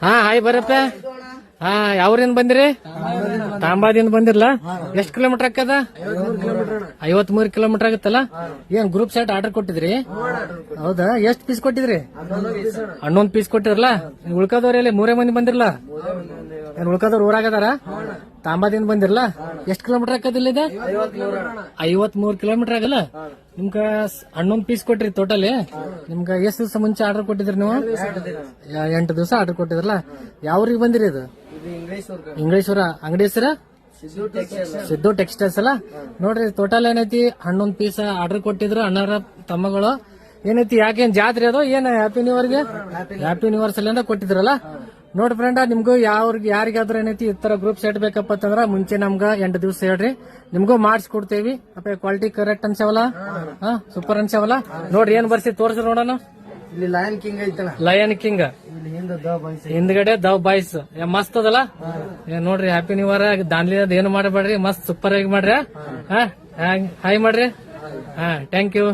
ಹಾ ಹಾಯ್ ಬರಪ್ಪ. ಹಾ ಯಾವ್ರಿಂದ ಬಂದಿರಿ? ತಾಂಬಾದಿಂದ ಬಂದಿರ್ಲ. ಎಷ್ಟ್ ಕಿಲೋಮೀಟರ್ ಆಕದ? 53 ಕಿಲೋಮೀಟರ್ ಆಗತ್ತಲ್ಲ. ಏನ್ ಗ್ರೂಪ್ ಸೆಟ್ ಆರ್ಡರ್ ಕೊಟ್ಟಿದ್ರಿ? ಹೌದಾ, ಎಷ್ಟ್ ಪೀಸ್ ಕೊಟ್ಟಿದ್ರಿ? 11 ಪೀಸ್ ಕೊಟ್ಟಿರಲ್ಲ. ಉಳ್ಕದವ್ರಲ್ಲಿ 3 ಮಂದಿ ಬಂದಿರಲ್ಲ. ಉಳ್ಕದವ್ರು ಊರಾಗದಾರ? ತಾಂಬಾದಿಂದ ಬಂದಿರಲ್ಲ. ಎಷ್ಟ್ ಕಿಲೋಮೀಟರ್ ಆಕದಿಲ್ಲ ಇದೆ? 53 ಕಿಲೋಮೀಟರ್ ಆಗಲ್ಲ. ನಿಮ್ಗ 11 ಪೀಸ್ ಕೊಟ್ರಿ ಟೋಟಲಿ. ನಿಮ್ಗ ಎಷ್ಟ್ ದಿವಸ ಮುಂಚೆ ಆರ್ಡರ್ ಕೊಟ್ಟಿದ್ರಿ ನೀವು? 8 ದಿವಸ ಆರ್ಡರ್ ಕೊಟ್ಟಿದ್ರಲ್ಲ. ಯಾವ್ರಿಗೆ ಬಂದಿರಿ ಇದು? ಇಂಗ್ಲೇಶ್ವರ. ಅಂಗಡಿ ಹೆಸರ ಸಿದ್ದು ಟೆಕ್ಸ್ಟೈಲ್ಸ್ ಅಲ್ಲ. ನೋಡ್ರಿ ಟೋಟಲ್ ಏನೈತಿ 11 ಪೀಸ್ ಆರ್ಡರ್ ಕೊಟ್ಟಿದ್ರು ಅಣ್ಣರ ತಮ್ಮಗಳು. ಏನೈತಿ ಯಾಕೇನ್ ಜಾತ್ರೆ ಅದು ಏನ್ ಹ್ಯಾಪಿ ನ್ಯೂ ಇಯರ್ಗೆ? ಹ್ಯಾಪಿ ನ್ಯೂ ಇಯರ್ ಸಲಿಂದ ಕೊಟ್ಟಿದ್ರಲ್ಲ. ನೋಡ್ರಿ ಫ್ರೆಂಡ್, ನಿಮ್ಗೂ ಯಾರಿಗಾದ್ರೂ ಏನೈತಿ ಈ ತರ ಗ್ರೂಪ್ ಸೆಟ್ ಬೇಕಪ್ಪ ಅಂತಂದ್ರ ಮುಂಚೆ ನಮ್ಗ 8 ದಿವಸ ಹೇಳ್ರಿ, ನಿಮ್ಗೂ ಮಾಡಿಸ್ಕೊಡ್ತೇವಿ. ಅಪ್ಪ ಕ್ವಾಲಿಟಿ ಕರೆಕ್ಟ್ ಅನ್ಸವಲ್ಲ, ಸೂಪರ್ ಅನ್ಸವಲ್ಲ. ನೋಡ್ರಿ ಏನ್ ಬರ್ಸಿ ತೋರ್ಸ್ರಿ ನೋಡೋಣ. ಇಲ್ಲಿ ಲಯನ್ ಕಿಂಗ್ ಐತಲ್ಲ, ಲಯನ್ ಕಿಂಗ್ ಹಿಂದ್ಗಡೆ ದವ್ ಬಾಯ್ಸ್ ಮಸ್ತ್ ಅದಲ್ಲ. ನೋಡ್ರಿ ಹ್ಯಾಪಿ ನ್ಯೂ ಇಯರ್. ದಾನ್ಲಿ ಏನು ಮಾಡಬೇಡ್ರಿ, ಮಸ್ತ್ ಸೂಪರ್ ಆಗಿ ಮಾಡ್ರಿ. ಹಾಯ್ ಮಾಡ್ರಿ. ಹಾ ಥ್ಯಾಂಕ್ ಯು.